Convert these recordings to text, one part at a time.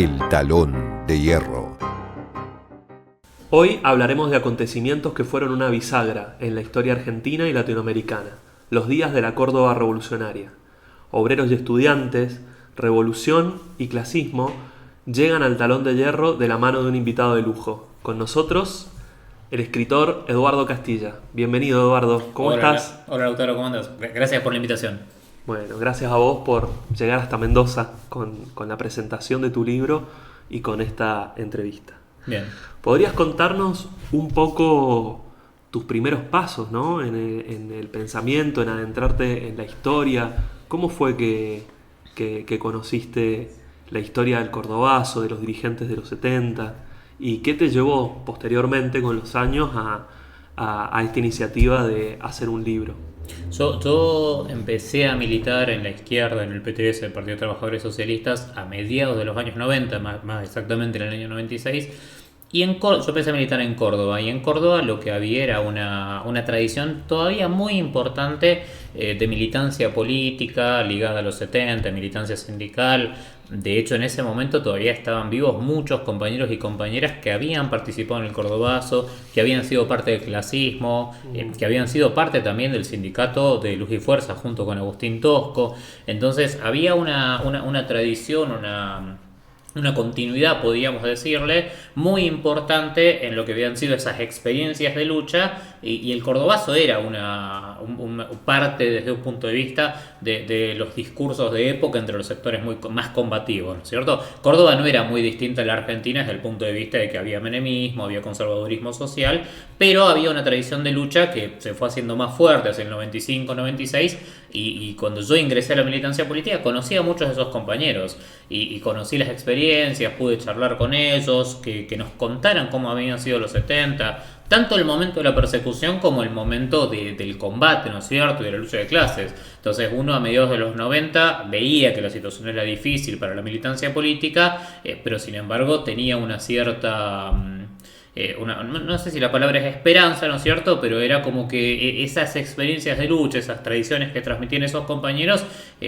El Talón de Hierro. Hoy hablaremos de acontecimientos que fueron una bisagra en la historia argentina y latinoamericana, los días de la Córdoba revolucionaria. Obreros y estudiantes, revolución y clasismo llegan al Talón de Hierro de la mano de un invitado de lujo. Con nosotros, el escritor Eduardo Castilla. Bienvenido, Eduardo. ¿Cómo estás? Hola, Lautaro, ¿cómo andas? Gracias por la invitación. Bueno, gracias a vos por llegar hasta Mendoza con la presentación de tu libro y con esta entrevista. Bien. ¿Podrías contarnos un poco tus primeros pasos, ¿no? en el pensamiento, en adentrarte en la historia? ¿Cómo fue que conociste la historia del Cordobazo, de los dirigentes de los 70? ¿Y qué te llevó posteriormente con los años a esta iniciativa de hacer un libro? Yo empecé a militar en la izquierda, en el PTS, el Partido de Trabajadores Socialistas, a mediados de los años 90, más exactamente en el año 96. Yo empecé a militar en Córdoba, y en Córdoba lo que había era una tradición todavía muy importante de militancia política ligada a los 70, militancia sindical. De hecho, en ese momento todavía estaban vivos muchos compañeros y compañeras que habían participado en el Cordobazo, que habían sido parte del clasismo, que habían sido parte también del sindicato de Luz y Fuerza junto con Agustín Tosco. Entonces había una tradición, una continuidad, podríamos decirle, muy importante en lo que habían sido esas experiencias de lucha, y el Cordobazo era una parte desde un punto de vista de los discursos de época entre los sectores más combativos, ¿no es cierto? Córdoba no era muy distinta a la Argentina desde el punto de vista de que había menemismo, había conservadurismo social, pero había una tradición de lucha que se fue haciendo más fuerte hacia el 95-96, y cuando yo ingresé a la militancia política conocí a muchos de esos compañeros y conocí las experiencias, pude charlar con ellos, que nos contaran cómo habían sido los 70, tanto el momento de la persecución como el momento del combate, ¿no es cierto?, y de la lucha de clases. Entonces uno a mediados de los 90 veía que la situación era difícil para la militancia política, pero sin embargo tenía una cierta... no sé si la palabra es esperanza, ¿no es cierto?, pero era como que esas experiencias de lucha, esas tradiciones que transmitían esos compañeros,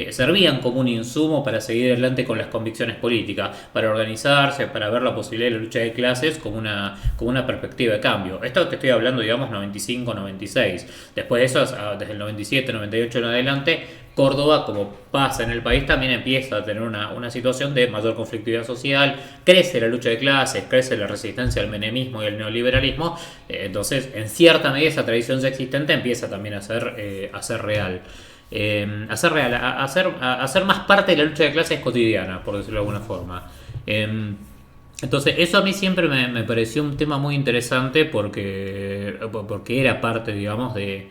servían como un insumo para seguir adelante con las convicciones políticas, para organizarse, para ver la posibilidad de la lucha de clases como una perspectiva de cambio. Esto que estoy hablando, digamos, 95-96. Después de eso, desde el 97-98 en adelante, Córdoba, como pasa en el país, también empieza a tener una situación de mayor conflictividad social, crece la lucha de clases, crece la resistencia al menemismo y al neoliberalismo. Entonces, en cierta medida, esa tradición ya existente empieza también a ser real. A ser más parte de la lucha de clases cotidiana, por decirlo de alguna forma. Entonces, eso a mí siempre me pareció un tema muy interesante porque era parte, digamos, de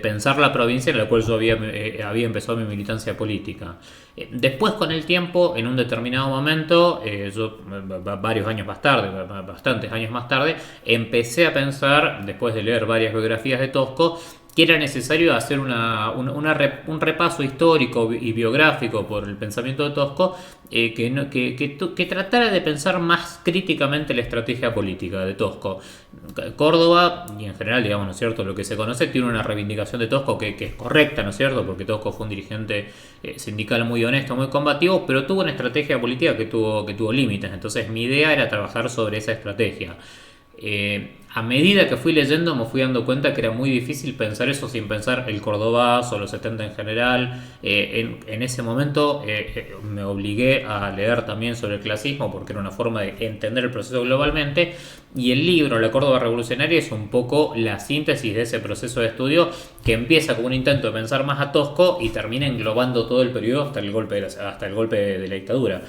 pensar la provincia en la cual yo había empezado mi militancia política. Después, con el tiempo, en un determinado momento, varios años más tarde, bastantes años más tarde, empecé a pensar, después de leer varias biografías de Tosco, que era necesario hacer un repaso histórico y biográfico por el pensamiento de Tosco, que tratara de pensar más críticamente la estrategia política de Tosco. Córdoba, y en general, digamos, ¿no es cierto?, lo que se conoce, tiene una reivindicación de Tosco que es correcta, ¿no es cierto?, porque Tosco fue un dirigente sindical muy honesto, muy combativo, pero tuvo una estrategia política que tuvo límites. Entonces mi idea era trabajar sobre esa estrategia. A medida que fui leyendo me fui dando cuenta que era muy difícil pensar eso sin pensar el Cordobazo, los 70 en general. En ese momento me obligué a leer también sobre el clasismo porque era una forma de entender el proceso globalmente, y el libro La Córdoba Revolucionaria es un poco la síntesis de ese proceso de estudio que empieza como un intento de pensar más a Tosco y termina englobando todo el periodo hasta el golpe de la dictadura.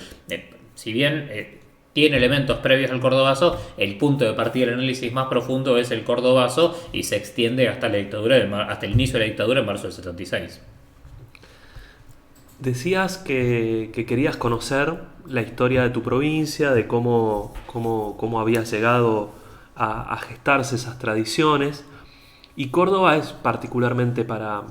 Si bien tiene elementos previos al Cordobazo, el punto de partida del análisis más profundo es el Cordobazo y se extiende hasta el inicio de la dictadura en marzo del 76. Decías que querías conocer la historia de tu provincia, de cómo había llegado a gestarse esas tradiciones, y Córdoba es particularmente para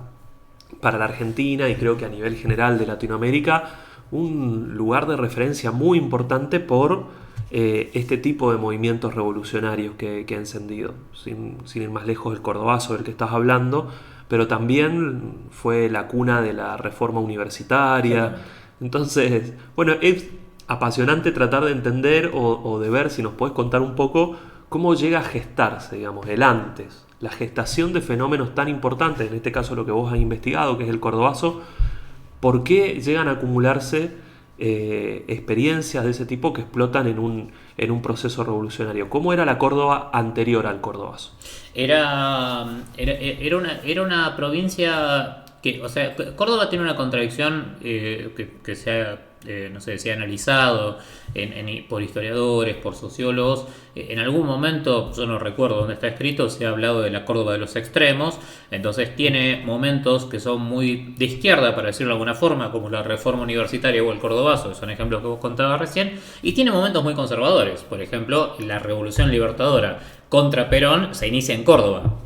la Argentina, y creo que a nivel general de Latinoamérica, un lugar de referencia muy importante por este tipo de movimientos revolucionarios que ha encendido. Sin ir más lejos, el Cordobazo del que estás hablando, pero también fue la cuna de la reforma universitaria. Sí. Entonces, bueno, apasionante tratar de entender o de ver si nos puedes contar un poco cómo llega a gestarse, digamos, el antes, la gestación de fenómenos tan importantes, en este caso lo que vos has investigado, que es el cordobazo. ¿Por qué llegan a acumularse experiencias de ese tipo que explotan en un proceso revolucionario? ¿Cómo era la Córdoba anterior al cordobazo? Era una provincia que, o sea, Córdoba tiene una contradicción que se ha, no sé, se ha analizado por historiadores, por sociólogos. En algún momento, yo no recuerdo dónde está escrito, se ha hablado de la Córdoba de los extremos. Entonces tiene momentos que son muy de izquierda, para decirlo de alguna forma, como la reforma universitaria o el cordobazo, que son ejemplos que vos contabas recién, y tiene momentos muy conservadores. Por ejemplo, la Revolución Libertadora contra Perón se inicia en Córdoba.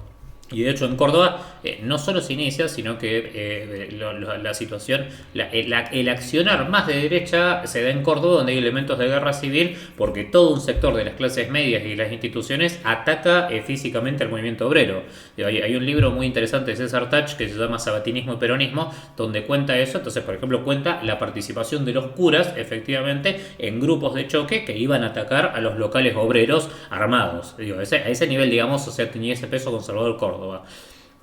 Y de hecho en Córdoba no solo se inicia, sino que la situación, el accionar más de derecha se da en Córdoba, donde hay elementos de guerra civil, porque todo un sector de las clases medias y las instituciones ataca físicamente al movimiento obrero. Hay un libro muy interesante de César Tach que se llama Sabatinismo y Peronismo, donde cuenta eso. Entonces, por ejemplo, cuenta la participación de los curas, efectivamente, en grupos de choque que iban a atacar a los locales obreros armados. A ese nivel, digamos, o sea, tenía ese peso conservador Córdoba.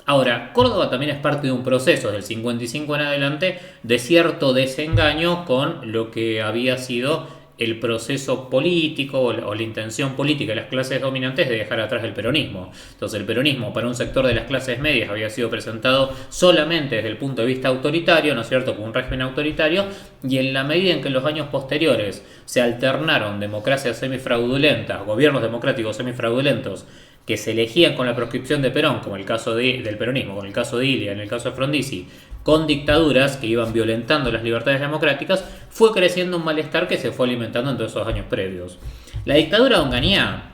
Ahora, Córdoba también es parte de un proceso del 55 en adelante de cierto desengaño con lo que había sido el proceso político o la intención política de las clases dominantes de dejar atrás el peronismo. Entonces el peronismo para un sector de las clases medias había sido presentado solamente desde el punto de vista autoritario, ¿no es cierto?, como un régimen autoritario, y en la medida en que en los años posteriores se alternaron democracias semifraudulentas, gobiernos democráticos semifraudulentos, que se elegían con la proscripción de Perón, como el caso del peronismo, con el caso de Ilia, en el caso de Frondizi, con dictaduras que iban violentando las libertades democráticas, fue creciendo un malestar que se fue alimentando en todos esos años previos. La dictadura de Onganía,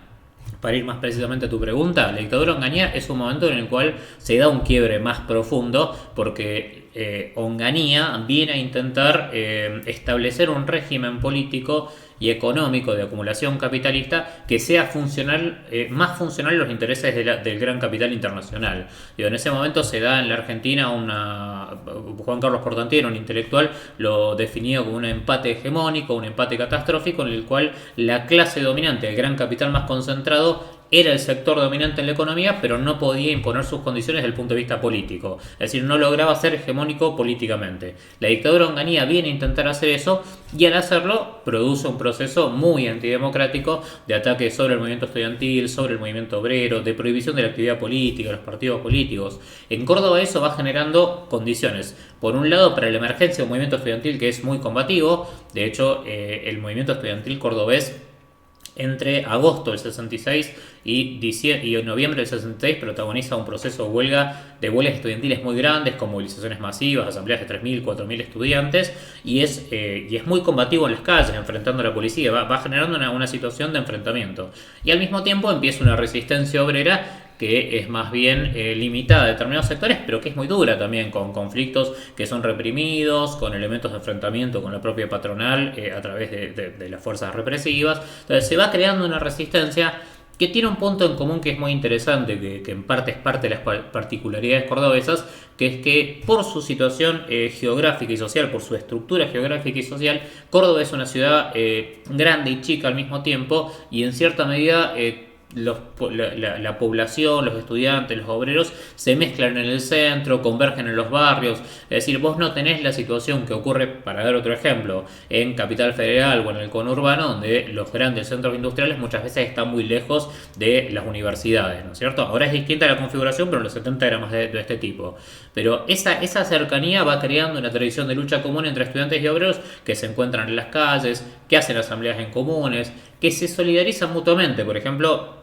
para ir más precisamente a tu pregunta, la dictadura de Onganía es un momento en el cual se da un quiebre más profundo, porque Onganía viene a intentar establecer un régimen político y económico de acumulación capitalista que sea funcional, más funcional a los intereses del gran capital internacional. En ese momento se da en la Argentina Juan Carlos Portantiero, un intelectual, lo definió como un empate hegemónico, un empate catastrófico, en el cual la clase dominante, el gran capital más concentrado, era el sector dominante en la economía, pero no podía imponer sus condiciones desde el punto de vista político. Es decir, no lograba ser hegemónico políticamente. La dictadura de Onganía viene a intentar hacer eso, y al hacerlo produce un proceso muy antidemocrático de ataque sobre el movimiento estudiantil, sobre el movimiento obrero, de prohibición de la actividad política, los partidos políticos. En Córdoba eso va generando condiciones, por un lado, para la emergencia de un movimiento estudiantil que es muy combativo. De hecho, el movimiento estudiantil cordobés, entre agosto del 66 y noviembre del 66, protagoniza un proceso de huelgas estudiantiles muy grandes, con movilizaciones masivas, asambleas de 3.000, 4.000 estudiantes, y es muy combativo en las calles, enfrentando a la policía, va generando una situación de enfrentamiento. Y al mismo tiempo empieza una resistencia obrera que es más bien limitada a determinados sectores, pero que es muy dura también, con conflictos que son reprimidos, con elementos de enfrentamiento con la propia patronal a través de las fuerzas represivas. Entonces se va creando una resistencia que tiene un punto en común que es muy interesante, que en parte es parte de las particularidades cordobesas, que es que por su situación geográfica y social, por su estructura geográfica y social, Córdoba es una ciudad grande y chica al mismo tiempo, y en cierta medida la población, los estudiantes, los obreros se mezclan en el centro, convergen en los barrios. Es decir, vos no tenés la situación que ocurre, para dar otro ejemplo, en Capital Federal o en el conurbano, donde los grandes centros industriales muchas veces están muy lejos de las universidades, ¿no es cierto? Ahora es distinta la configuración, pero en los 70 era más de este tipo. Pero esa cercanía va creando una tradición de lucha común entre estudiantes y obreros que se encuentran en las calles, que hacen asambleas en comunes, que se solidarizan mutuamente. Por ejemplo,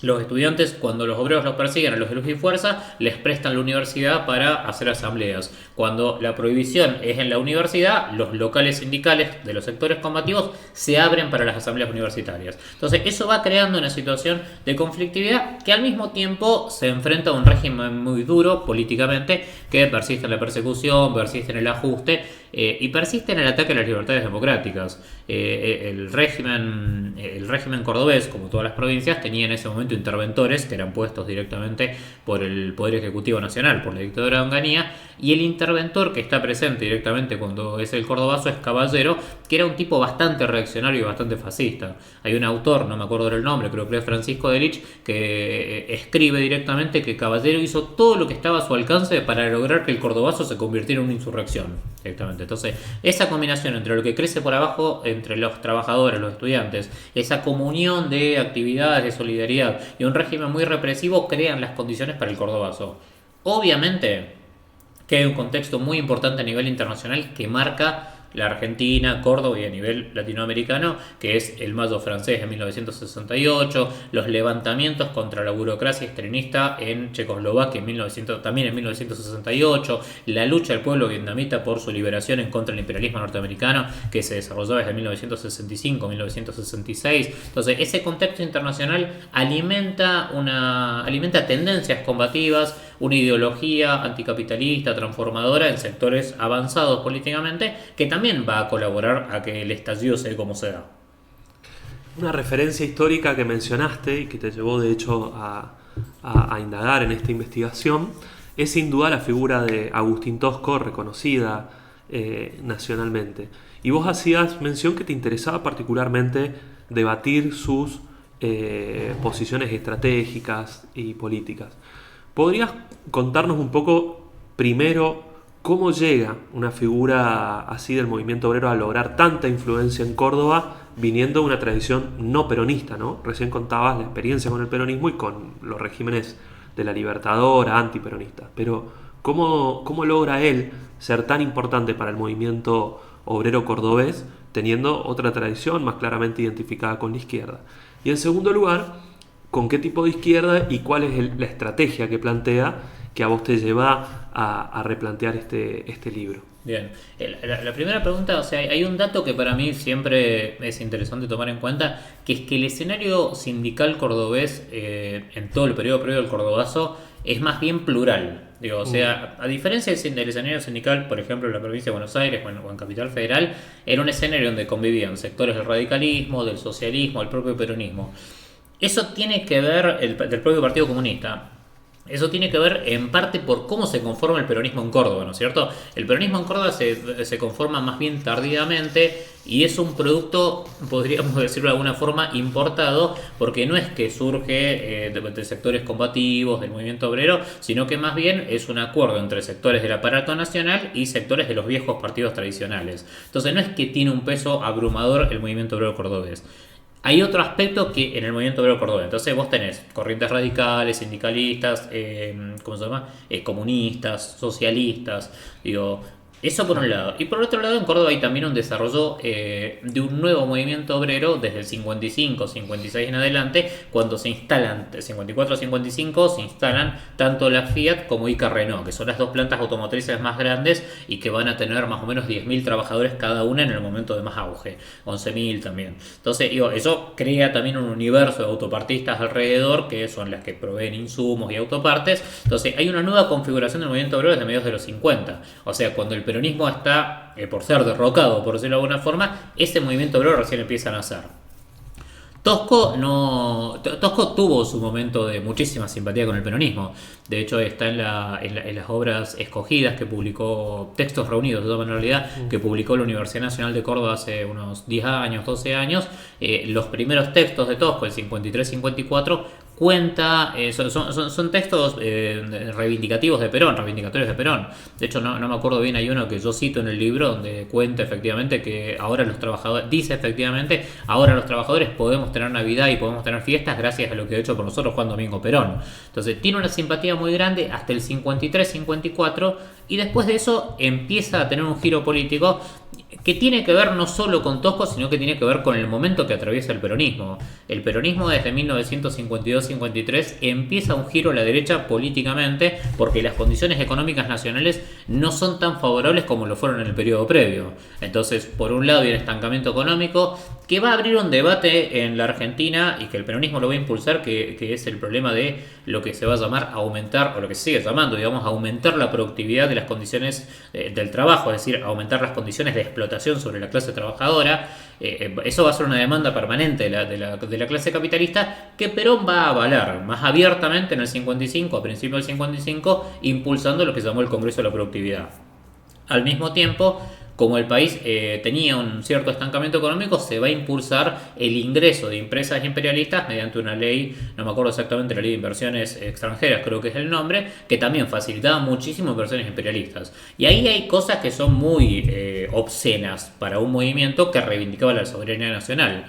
los estudiantes, cuando los obreros los persiguen a los de Luz y Fuerza, les prestan la universidad para hacer asambleas. Cuando la prohibición es en la universidad, los locales sindicales de los sectores combativos se abren para las asambleas universitarias. Entonces eso va creando una situación de conflictividad que al mismo tiempo se enfrenta a un régimen muy duro políticamente, que persiste en la persecución, persiste en el ajuste, y persiste en el ataque a las libertades democráticas. El régimen cordobés, como todas las provincias, tenía en ese momento interventores que eran puestos directamente por el Poder Ejecutivo Nacional, por la dictadura de Onganía, y el interventor que está presente directamente cuando es el cordobazo es Caballero, que era un tipo bastante reaccionario y bastante fascista. Hay un autor, no me acuerdo del nombre, creo que es Francisco Delich, que escribe directamente que Caballero hizo todo lo que estaba a su alcance para lograr que el cordobazo se convirtiera en una insurrección directamente. Entonces, esa combinación entre lo que crece por abajo, entre los trabajadores, los estudiantes, esa comunión de actividades de solidaridad y un régimen muy represivo crean las condiciones para el cordobazo. Obviamente que hay un contexto muy importante a nivel internacional que marca la Argentina, Córdoba y a nivel latinoamericano, que es el Mayo francés en 1968, los levantamientos contra la burocracia extremista en Checoslovaquia también en 1968, la lucha del pueblo vietnamita por su liberación en contra del imperialismo norteamericano, que se desarrolló desde 1965-1966. Entonces, ese contexto internacional alimenta tendencias combativas, una ideología anticapitalista, transformadora en sectores avanzados políticamente, que también va a colaborar a que el estallido se dé como se da. Una referencia histórica que mencionaste y que te llevó de hecho a indagar en esta investigación es sin duda la figura de Agustín Tosco, reconocida nacionalmente. Y vos hacías mención que te interesaba particularmente debatir sus posiciones estratégicas y políticas. ¿Podrías contarnos un poco primero cómo llega una figura así del movimiento obrero a lograr tanta influencia en Córdoba viniendo de una tradición no peronista, ¿no? Recién contabas la experiencia con el peronismo y con los regímenes de la Libertadora, antiperonistas. Pero ¿cómo logra él ser tan importante para el movimiento obrero cordobés teniendo otra tradición más claramente identificada con la izquierda? Y en segundo lugar, ¿con qué tipo de izquierda y cuál es la estrategia que plantea que a vos te lleva a replantear este libro? Bien, la primera pregunta, o sea, hay un dato que para mí siempre es interesante tomar en cuenta, que es que el escenario sindical cordobés en todo el periodo previo al cordobazo es más bien plural. Digo, o sea, a diferencia del escenario sindical, por ejemplo, en la provincia de Buenos Aires o en Capital Federal, era un escenario donde convivían sectores del radicalismo, del socialismo, del propio peronismo. Eso tiene que ver, del propio Partido Comunista, eso tiene que ver en parte por cómo se conforma el peronismo en Córdoba, ¿no es cierto? El peronismo en Córdoba se conforma más bien tardíamente y es un producto, podríamos decirlo de alguna forma, importado, porque no es que surge de sectores combativos, del movimiento obrero, sino que más bien es un acuerdo entre sectores del aparato nacional y sectores de los viejos partidos tradicionales. Entonces no es que tiene un peso abrumador el movimiento obrero cordobés. Hay otro aspecto que en el movimiento obrero cordobés, entonces vos tenés corrientes radicales, sindicalistas, ¿cómo se llama? Comunistas, socialistas, digo, eso por un lado. Y por otro lado, en Córdoba hay también un desarrollo de un nuevo movimiento obrero desde el 55, 56 en adelante, cuando se instalan, 54 a 55, se instalan tanto la Fiat como Ica Renault, que son las dos plantas automotrices más grandes y que van a tener más o menos 10.000 trabajadores cada una en el momento de más auge, 11.000 también. Entonces, digo, eso crea también un universo de autopartistas alrededor, que son las que proveen insumos y autopartes. Entonces, hay una nueva configuración del movimiento obrero desde mediados de los 50. O sea, cuando el peronismo está por ser derrocado, por decirlo de alguna forma, ese movimiento obrero recién empieza a nacer. Tosco tuvo su momento de muchísima simpatía con el peronismo. De hecho, está en las obras escogidas que publicó, textos reunidos, en realidad, que publicó la Universidad Nacional de Córdoba hace unos 10 años, 12 años. Los primeros textos de Tosco, el 53-54, cuenta, son textos reivindicativos de Perón, reivindicatorios de Perón. De hecho, no me acuerdo bien, hay uno que yo cito en el libro donde cuenta efectivamente que ahora los trabajadores, dice efectivamente, ahora los trabajadores podemos tener Navidad y podemos tener fiestas gracias a lo que ha hecho por nosotros Juan Domingo Perón. Entonces tiene una simpatía muy grande hasta el 53-54 y después de eso empieza a tener un giro político que tiene que ver no solo con Tosco, sino que tiene que ver con el momento que atraviesa el peronismo. El peronismo desde 1952-53 empieza un giro a la derecha políticamente porque las condiciones económicas nacionales no son tan favorables como lo fueron en el periodo previo. Entonces, por un lado hay un estancamiento económico que va a abrir un debate en la Argentina y que el peronismo lo va a impulsar, que es el problema de lo que se va a llamar aumentar, o lo que se sigue llamando, digamos, aumentar la productividad de las condiciones del trabajo, es decir, aumentar las condiciones de explotación sobre la clase trabajadora. Eso va a ser una demanda permanente de la clase capitalista que Perón va a avalar más abiertamente en el 55, a principios del 55, impulsando lo que se llamó el Congreso de la Productividad. Al mismo tiempo, como el país tenía un cierto estancamiento económico, se va a impulsar el ingreso de empresas imperialistas mediante una ley, no me acuerdo exactamente, la ley de inversiones extranjeras, creo que es el nombre, que también facilitaba muchísimo inversiones imperialistas. Y ahí hay cosas que son muy obscenas para un movimiento que reivindicaba la soberanía nacional.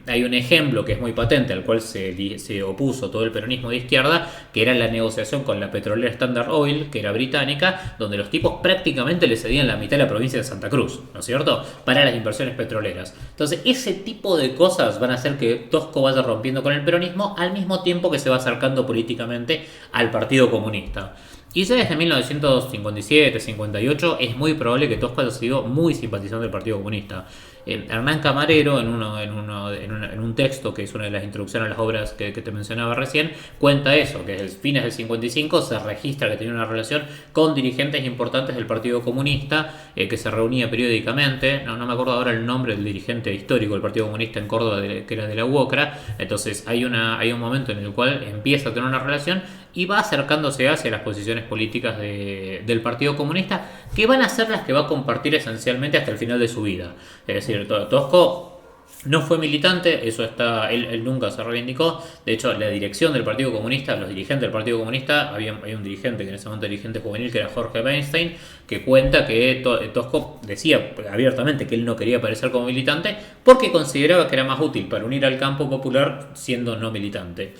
Hay un ejemplo que es muy patente al cual se opuso todo el peronismo de izquierda, que era la negociación con la petrolera Standard Oil, que era británica, donde los tipos prácticamente le cedían la mitad de la provincia de Santa Cruz, ¿no es cierto?, para las inversiones petroleras. Entonces ese tipo de cosas van a hacer que Tosco vaya rompiendo con el peronismo al mismo tiempo que se va acercando políticamente al Partido Comunista. Y ya desde 1957-58 es muy probable que Tosco haya sido muy simpatizante del Partido Comunista. Hernán Camarero, en un texto que es una de las introducciones a las obras que te mencionaba recién, cuenta eso, que desde fines del 55 se registra que tenía una relación con dirigentes importantes del Partido Comunista, que se reunía periódicamente. No me acuerdo ahora el nombre del dirigente histórico del Partido Comunista en Córdoba, que era de la UOCRA. Entonces hay un momento en el cual empieza a tener una relación y va acercándose hacia las posiciones políticas del Partido Comunista, que van a ser las que va a compartir esencialmente hasta el final de su vida. Es decir, Tosco no fue militante, eso está, él nunca se reivindicó. De hecho, la dirección del Partido Comunista, los dirigentes del Partido Comunista, hay un dirigente, que en ese momento era dirigente juvenil, que era Jorge Weinstein, que cuenta que Tosco decía abiertamente que él no quería aparecer como militante porque consideraba que era más útil para unir al campo popular siendo no militante.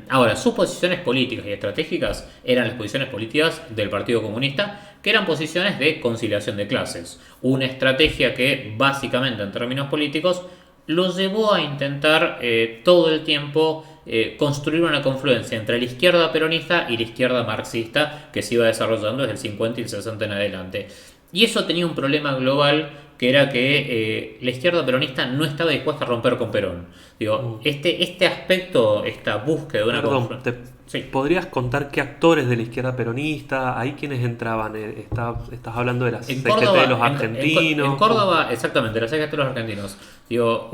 Ahora, sus posiciones políticas y estratégicas eran las posiciones políticas del Partido Comunista, que eran posiciones de conciliación de clases. Una estrategia que, básicamente, en términos políticos, los llevó a intentar todo el tiempo construir una confluencia entre la izquierda peronista y la izquierda marxista que se iba desarrollando desde el 50 y el 60 en adelante. Y eso tenía un problema global, que era que la izquierda peronista no estaba dispuesta a romper con Perón. Digo, este aspecto, esta búsqueda de una... Perdón, Sí. ¿podrías contar qué actores de la izquierda peronista, ahí quienes entraban? Estás hablando de la CGT de los argentinos. En Córdoba, exactamente, la CGT de los argentinos. Digo,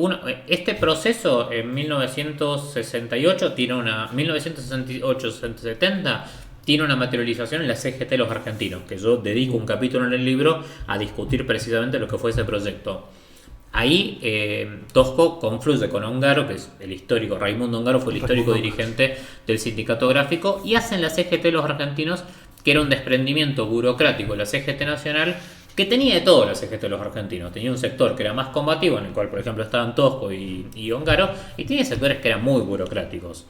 este proceso en 1968 tiene 1968-70 tiene una materialización en la CGT de los argentinos, que yo dedico un capítulo en el libro a discutir precisamente lo que fue ese proyecto. Ahí Tosco confluye con Ongaro, que es el histórico, Raimundo Ongaro fue el histórico dirigente del sindicato gráfico, y hacen la CGT de los argentinos, que era un desprendimiento burocrático de la CGT nacional, que tenía de todo la CGT de los argentinos. Tenía un sector que era más combativo, en el cual por ejemplo estaban Tosco y Ongaro, y tenía sectores que eran muy burocráticos.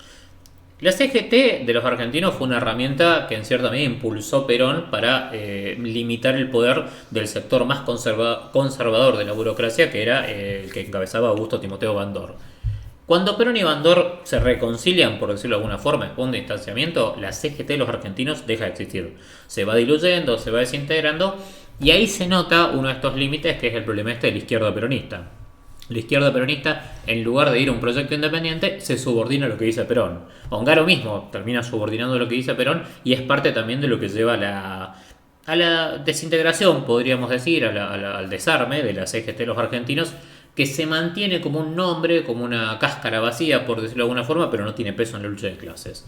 La CGT de los argentinos fue una herramienta que en cierta medida impulsó Perón para limitar el poder del sector más conservador de la burocracia, que era el que encabezaba Augusto Timoteo Bandor. Cuando Perón y Bandor se reconcilian, por decirlo de alguna forma, después de un distanciamiento, la CGT de los argentinos deja de existir. Se va diluyendo, se va desintegrando, y ahí se nota uno de estos límites, que es el problema de la izquierda peronista. La izquierda peronista, en lugar de ir a un proyecto independiente, se subordina a lo que dice Perón. Ongaro mismo termina subordinando lo que dice Perón, y es parte también de lo que lleva a la desintegración, podríamos decir, al desarme de la CGT de los argentinos, que se mantiene como un nombre, como una cáscara vacía, por decirlo de alguna forma, pero no tiene peso en la lucha de clases.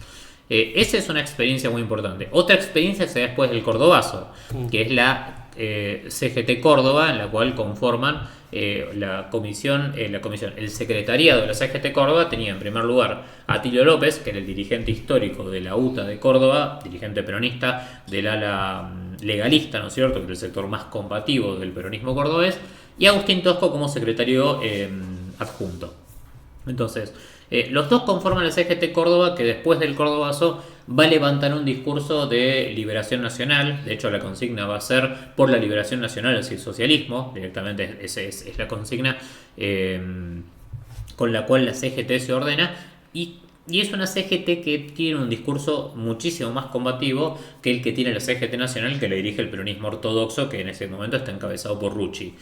Esa es una experiencia muy importante. Otra experiencia se da después del Cordobazo, que es la CGT Córdoba, en la cual conforman la comisión, el secretariado de la CGT Córdoba tenía en primer lugar a Atilio López, que era el dirigente histórico de la UTA de Córdoba, dirigente peronista del ala legalista, ¿no es cierto?, que es el sector más combativo del peronismo cordobés, y Agustín Tosco como secretario adjunto. Entonces, los dos conforman la CGT Córdoba, que después del Cordobazo va a levantar un discurso de liberación nacional. De hecho, la consigna va a ser por la liberación nacional hacia el socialismo. Directamente esa es la consigna con la cual la CGT se ordena. Y Y es una CGT que tiene un discurso muchísimo más combativo que el que tiene la CGT nacional, que le dirige el peronismo ortodoxo, que en ese momento está encabezado por Rucci.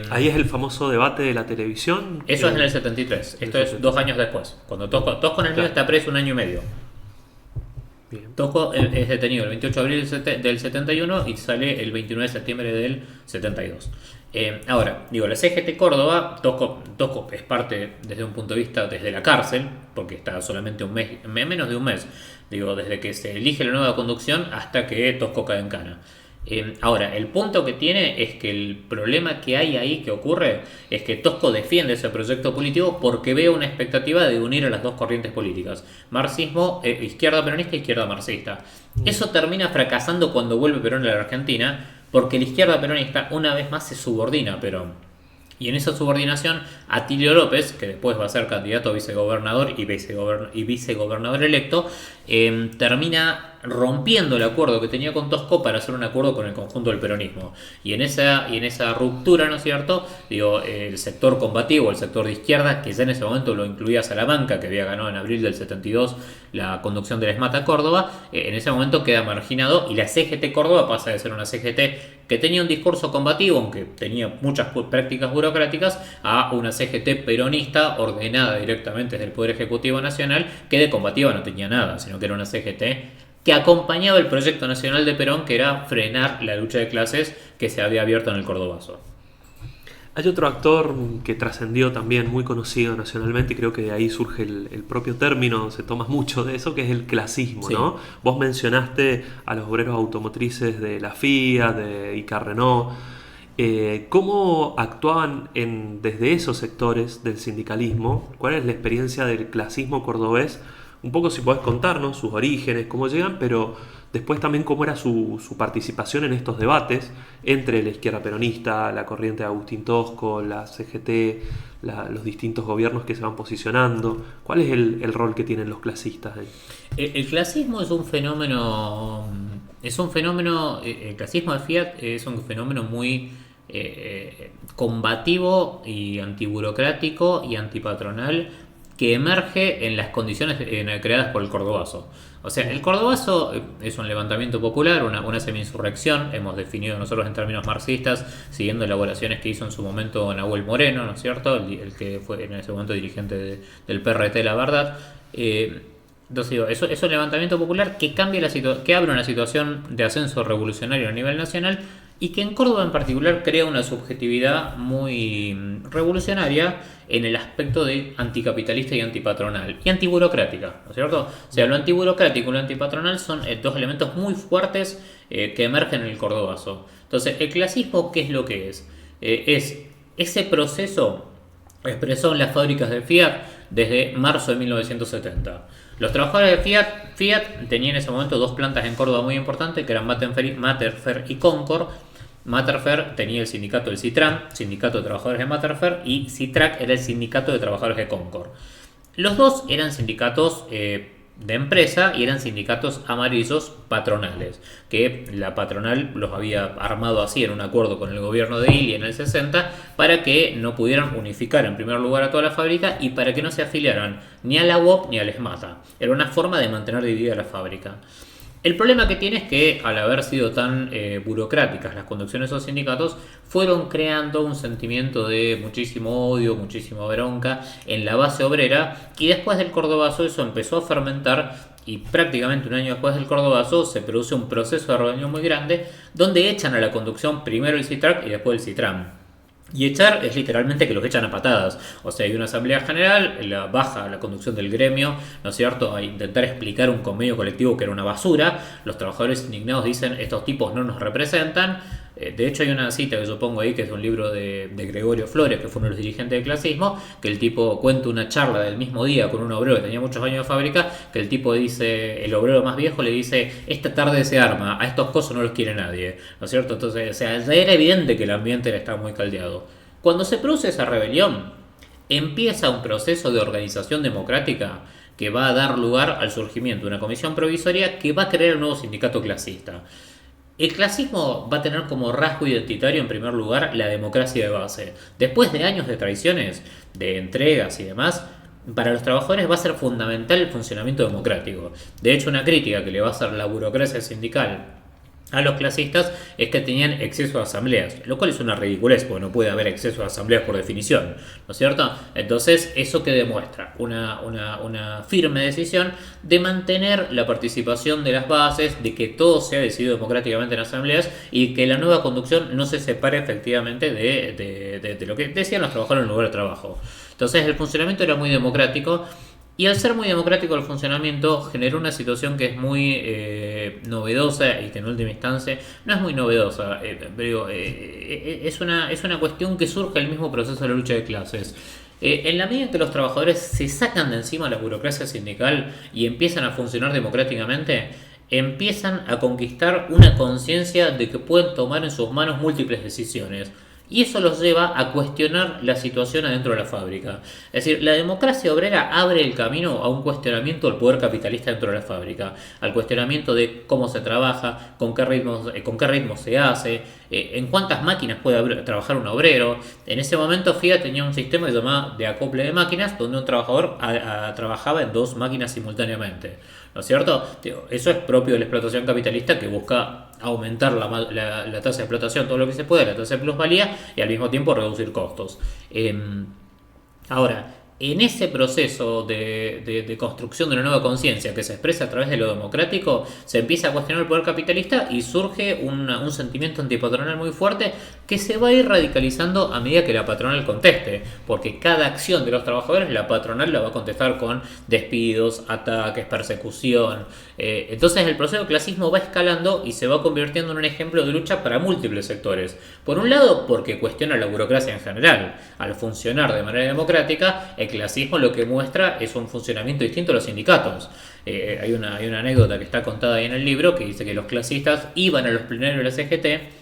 Ahí es el famoso debate de la televisión. Eso es en el 73. Esto es 2 años después. Cuando Tosco en el medio está preso 1 año y medio. Bien. Tosco es detenido el 28 de abril del 71 y sale el 29 de septiembre del 72. Ahora, digo, la CGT Córdoba, Tosco es parte desde un punto de vista desde la cárcel, porque está solamente un mes, menos de un mes, digo, desde que se elige la nueva conducción hasta que Tosco cae en cana. Ahora, el punto que tiene es que el problema que hay ahí, que ocurre, es que Tosco defiende ese proyecto político porque ve una expectativa de unir a las dos corrientes políticas, marxismo, izquierda peronista e izquierda marxista. Eso termina fracasando cuando vuelve Perón a la Argentina, porque la izquierda peronista una vez más se subordina a Perón. Y en esa subordinación, Atilio López, que después va a ser candidato a vicegobernador y vicegobernador electo, termina rompiendo el acuerdo que tenía con Tosco para hacer un acuerdo con el conjunto del peronismo. Y en esa ruptura, ¿no es cierto? Digo, el sector combativo, el sector de izquierda, que ya en ese momento lo incluía Salamanca, que había ganado en abril del 72 la conducción de la ESMATA Córdoba, en ese momento queda marginado y la CGT Córdoba pasa de ser una CGT que tenía un discurso combativo, aunque tenía muchas prácticas burocráticas, a una CGT peronista ordenada directamente desde el Poder Ejecutivo Nacional, que de combativa no tenía nada, sino que era una CGT que acompañaba el proyecto nacional de Perón, que era frenar la lucha de clases que se había abierto en el Cordobazo. Hay otro actor que trascendió también, muy conocido nacionalmente, y creo que de ahí surge el propio término, se toma mucho de eso, que es el clasismo, Sí. ¿no? Vos mencionaste a los obreros automotrices de la Fiat, de Icar Renault. ¿Cómo actuaban desde esos sectores del sindicalismo? ¿Cuál es la experiencia del clasismo cordobés? Un poco si podés contarnos sus orígenes, cómo llegan, pero después también cómo era su participación en estos debates entre la izquierda peronista, la corriente de Agustín Tosco, la CGT, los distintos gobiernos que se van posicionando. ¿Cuál es el rol que tienen los clasistas ahí? El clasismo es un fenómeno. El clasismo de Fiat es un fenómeno muy combativo y antiburocrático y antipatronal que emerge en las condiciones creadas por el Cordobazo. O sea, el Cordobazo es un levantamiento popular, una semi-insurrección, hemos definido nosotros en términos marxistas, siguiendo elaboraciones que hizo en su momento Nahuel Moreno, ¿no es cierto? El que fue en ese momento dirigente del PRT, la verdad. Entonces digo, eso es un levantamiento popular que que abre una situación de ascenso revolucionario a nivel nacional y que en Córdoba en particular crea una subjetividad muy revolucionaria en el aspecto de anticapitalista y antipatronal y antiburocrática, ¿no es cierto? O sea, lo antiburocrático y lo antipatronal son dos elementos muy fuertes que emergen en el Cordobazo. Entonces, el clasismo, ¿qué es lo que es? Es ese proceso expresado en las fábricas de Fiat desde marzo de 1970. Los trabajadores de Fiat tenían en ese momento dos plantas en Córdoba muy importantes, que eran Materfer y Concord. Materfer tenía el sindicato del Citram, sindicato de trabajadores de Materfer, y Citrac era el sindicato de trabajadores de Concord. Los dos eran sindicatos de empresa y eran sindicatos amarillos patronales, que la patronal los había armado así en un acuerdo con el gobierno de Illia en el 60 para que no pudieran unificar en primer lugar a toda la fábrica y para que no se afiliaran ni a la UOP ni a la ESMATA. Era una forma de mantener dividida la fábrica. El problema que tiene es que al haber sido tan burocráticas las conducciones de esos sindicatos, fueron creando un sentimiento de muchísimo odio, muchísima bronca en la base obrera, y después del Cordobazo eso empezó a fermentar y prácticamente un año después del Cordobazo se produce un proceso de rebelión muy grande donde echan a la conducción primero el Citrac y después el Citram. Y echar es literalmente que los echan a patadas. O sea, hay una asamblea general, baja la conducción del gremio, ¿no es cierto?, a intentar explicar un convenio colectivo que era una basura. Los trabajadores indignados dicen, estos tipos no nos representan. De hecho hay una cita que yo pongo ahí, que es un libro de Gregorio Flores, que fue uno de los dirigentes del clasismo, que el tipo cuenta una charla del mismo día con un obrero que tenía muchos años de fábrica, que el tipo dice, el obrero más viejo le dice, esta tarde se arma, a estos cosos no los quiere nadie, ¿no es cierto? Entonces, o sea, ya era evidente que el ambiente estaba muy caldeado. Cuando se produce esa rebelión, empieza un proceso de organización democrática que va a dar lugar al surgimiento de una comisión provisoria que va a crear un nuevo sindicato clasista. El clasismo va a tener como rasgo identitario en primer lugar la democracia de base. Después de años de traiciones, de entregas y demás, para los trabajadores va a ser fundamental el funcionamiento democrático. De hecho, una crítica que le va a hacer la burocracia sindical a los clasistas es que tenían exceso de asambleas, lo cual es una ridiculez, porque no puede haber exceso de asambleas por definición, ¿no es cierto? Entonces, ¿eso que demuestra? Una firme decisión de mantener la participación de las bases, de que todo sea decidido democráticamente en asambleas y que la nueva conducción no se separe efectivamente de lo que decían los trabajadores en el lugar de trabajo. Entonces, el funcionamiento era muy democrático. Y al ser muy democrático el funcionamiento, generó una situación que es muy novedosa y que en última instancia no es muy novedosa, pero es una cuestión que surge del mismo proceso de la lucha de clases. En la medida en que los trabajadores se sacan de encima la burocracia sindical y empiezan a funcionar democráticamente, empiezan a conquistar una conciencia de que pueden tomar en sus manos múltiples decisiones. Y eso los lleva a cuestionar la situación adentro de la fábrica. Es decir, la democracia obrera abre el camino a un cuestionamiento del poder capitalista dentro de la fábrica, al cuestionamiento de cómo se trabaja, con qué ritmo se hace, en cuántas máquinas puede trabajar un obrero. En ese momento Fiat tenía un sistema que se llamaba de acople de máquinas, donde un trabajador trabajaba en 2 máquinas simultáneamente. ¿No es cierto? Eso es propio de la explotación capitalista, que busca aumentar la tasa de explotación todo lo que se puede, la tasa de plusvalía, y al mismo tiempo reducir costos. Ahora, en ese proceso de construcción de una nueva conciencia que se expresa a través de lo democrático, se empieza a cuestionar el poder capitalista y surge un sentimiento antipatronal muy fuerte que se va a ir radicalizando a medida que la patronal conteste, porque cada acción de los trabajadores la patronal la va a contestar con despidos, ataques, persecución. Entonces el proceso del clasismo va escalando y se va convirtiendo en un ejemplo de lucha para múltiples sectores. Por un lado, porque cuestiona la burocracia en general. Al funcionar de manera democrática, el clasismo lo que muestra es un funcionamiento distinto a los sindicatos. Hay una anécdota que está contada ahí en el libro que dice que los clasistas iban a los plenarios de la CGT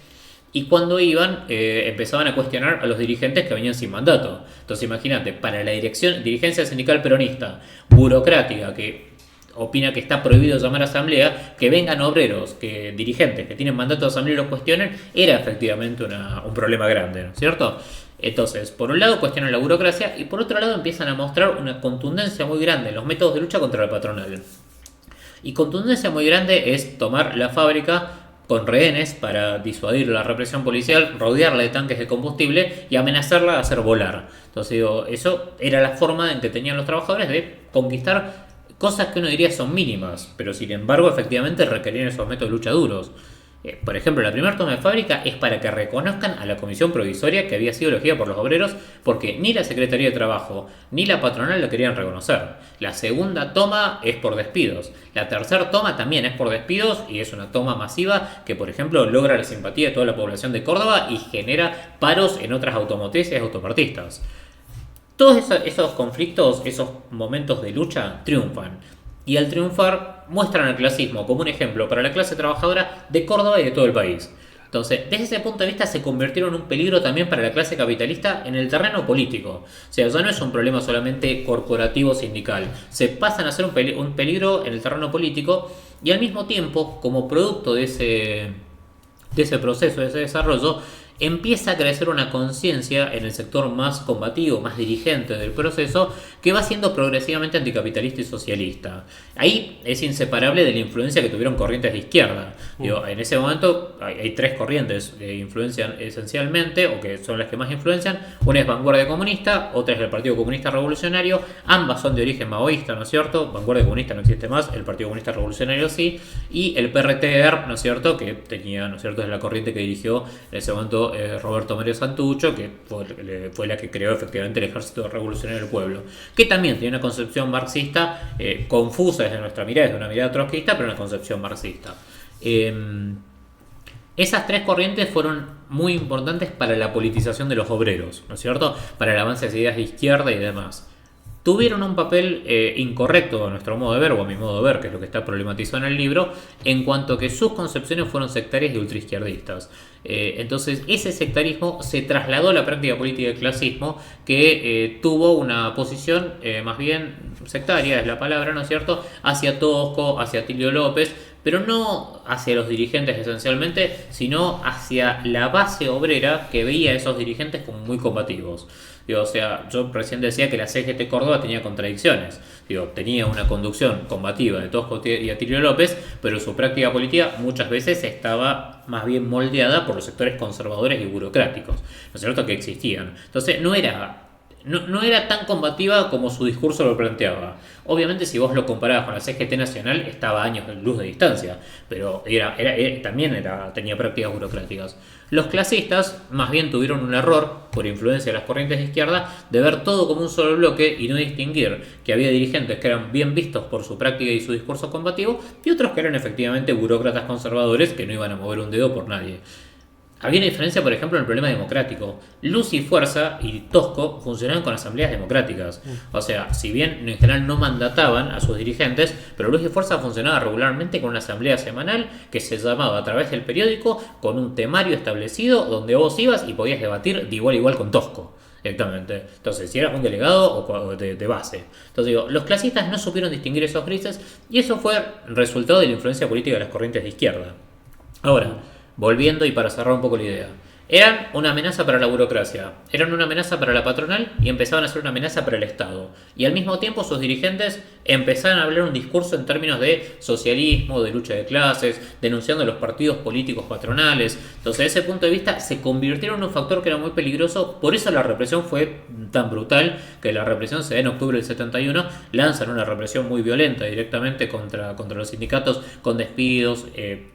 y cuando iban empezaban a cuestionar a los dirigentes que venían sin mandato. Entonces imagínate, para la dirigencia sindical peronista, burocrática, que opina que está prohibido llamar a asamblea, que vengan obreros, dirigentes que tienen mandato de asamblea y los cuestionen, era efectivamente un problema grande, ¿no es cierto? Entonces, por un lado cuestionan la burocracia y por otro lado empiezan a mostrar una contundencia muy grande en los métodos de lucha contra la patronal. Y contundencia muy grande es tomar la fábrica con rehenes para disuadir la represión policial, rodearla de tanques de combustible y amenazarla de hacer volar. Entonces digo, eso era la forma en que tenían los trabajadores de conquistar cosas que uno diría son mínimas, pero sin embargo efectivamente requerían esos métodos de lucha duros. Por ejemplo, la primera toma de fábrica es para que reconozcan a la comisión provisoria que había sido elegida por los obreros, porque ni la Secretaría de Trabajo ni la patronal la querían reconocer. La segunda toma es por despidos. La tercera toma también es por despidos y es una toma masiva que, por ejemplo, logra la simpatía de toda la población de Córdoba y genera paros en otras automotrices y autopartistas. Todos esos conflictos, esos momentos de lucha, triunfan. Y al triunfar muestran al clasismo como un ejemplo para la clase trabajadora de Córdoba y de todo el país. Entonces, desde ese punto de vista se convirtieron en un peligro también para la clase capitalista en el terreno político. O sea, ya no es un problema solamente corporativo sindical. Se pasan a ser un peligro en el terreno político y al mismo tiempo, como producto de ese proceso, de ese desarrollo, empieza a crecer una conciencia en el sector más combativo, más dirigente del proceso, que va siendo progresivamente anticapitalista y socialista. Ahí es inseparable de la influencia que tuvieron corrientes de izquierda. En ese momento hay 3 corrientes que influencian esencialmente, o que son las que más influencian. Una es Vanguardia Comunista, otra es el Partido Comunista Revolucionario. Ambas son de origen maoísta, ¿no es cierto? Vanguardia Comunista no existe más, el Partido Comunista Revolucionario sí. Y el PRTR, ¿no es cierto? Que tenía, ¿no es cierto?, es la corriente que dirigió en ese momento Roberto Mario Santucho, que fue la que creó efectivamente el Ejército Revolucionario del Pueblo, que también tiene una concepción marxista confusa desde nuestra mirada, desde una mirada trotskista, pero una concepción marxista. Esas 3 corrientes fueron muy importantes para la politización de los obreros, ¿no es cierto?, para el avance de ideas de izquierda y demás. Tuvieron un papel incorrecto a nuestro modo de ver, o a mi modo de ver, que es lo que está problematizado en el libro, en cuanto a que sus concepciones fueron sectarias y ultraizquierdistas. Entonces ese sectarismo se trasladó a la práctica política del clasismo, que tuvo una posición más bien sectaria, es la palabra, ¿no es cierto?, hacia Tosco, hacia Tilio López, pero no hacia los dirigentes esencialmente, sino hacia la base obrera que veía a esos dirigentes como muy combativos. Digo, o sea, yo recién decía que la CGT Córdoba tenía contradicciones. Digo, tenía una conducción combativa de Tosco y Atilio López, pero su práctica política muchas veces estaba más bien moldeada por los sectores conservadores y burocráticos, ¿no es cierto?, que existían. Entonces no era tan combativa como su discurso lo planteaba. Obviamente, si vos lo comparabas con la CGT Nacional, estaba a años de luz de distancia, pero también tenía prácticas burocráticas. Los clasistas más bien tuvieron un error, por influencia de las corrientes de izquierda, de ver todo como un solo bloque y no distinguir que había dirigentes que eran bien vistos por su práctica y su discurso combativo, y otros que eran efectivamente burócratas conservadores que no iban a mover un dedo por nadie. Había una diferencia, por ejemplo, en el problema democrático. Luz y Fuerza y Tosco funcionaban con asambleas democráticas. O sea, si bien en general no mandataban a sus dirigentes, pero Luz y Fuerza funcionaba regularmente con una asamblea semanal que se llamaba a través del periódico, con un temario establecido donde vos ibas y podías debatir de igual a igual con Tosco. Directamente. Entonces, si eras un delegado o de base. Entonces digo, los clasistas no supieron distinguir esos grises y eso fue resultado de la influencia política de las corrientes de izquierda. Ahora, volviendo y para cerrar un poco la idea. Eran una amenaza para la burocracia, eran una amenaza para la patronal y empezaban a ser una amenaza para el Estado. Y al mismo tiempo sus dirigentes empezaron a hablar un discurso en términos de socialismo, de lucha de clases, denunciando los partidos políticos patronales. Entonces, desde ese punto de vista, se convirtieron en un factor que era muy peligroso. Por eso la represión fue tan brutal, que la represión se da en octubre del 71, lanzan una represión muy violenta directamente contra los sindicatos, con despidos,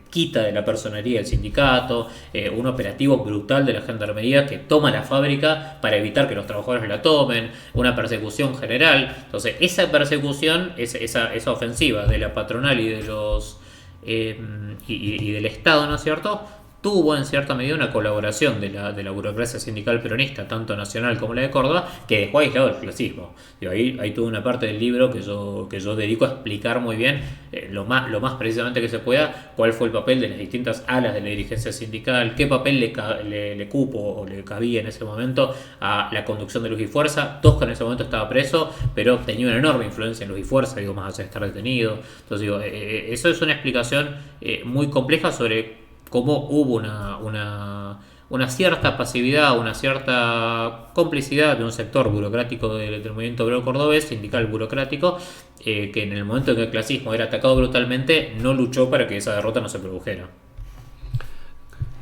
quita de la personería del sindicato, un operativo brutal de la gendarmería que toma la fábrica para evitar que los trabajadores la tomen, una persecución general. Entonces, esa persecución, esa ofensiva de la patronal y de los y del Estado, ¿no es cierto?, tuvo en cierta medida una colaboración de la burocracia sindical peronista, tanto nacional como la de Córdoba, que dejó aislado el clasismo. Ahí tuve una parte del libro que yo dedico a explicar muy bien, lo más precisamente que se pueda, cuál fue el papel de las distintas alas de la dirigencia sindical, qué papel le cupo o le cabía en ese momento a la conducción de Luz y Fuerza. Tosco en ese momento estaba preso, pero tenía una enorme influencia en Luz y Fuerza, más allá de estar detenido. Entonces eso es una explicación muy compleja sobre cómo hubo una cierta pasividad, una cierta complicidad de un sector burocrático del movimiento obrero cordobés, sindical burocrático, que en el momento en que el clasismo era atacado brutalmente, no luchó para que esa derrota no se produjera.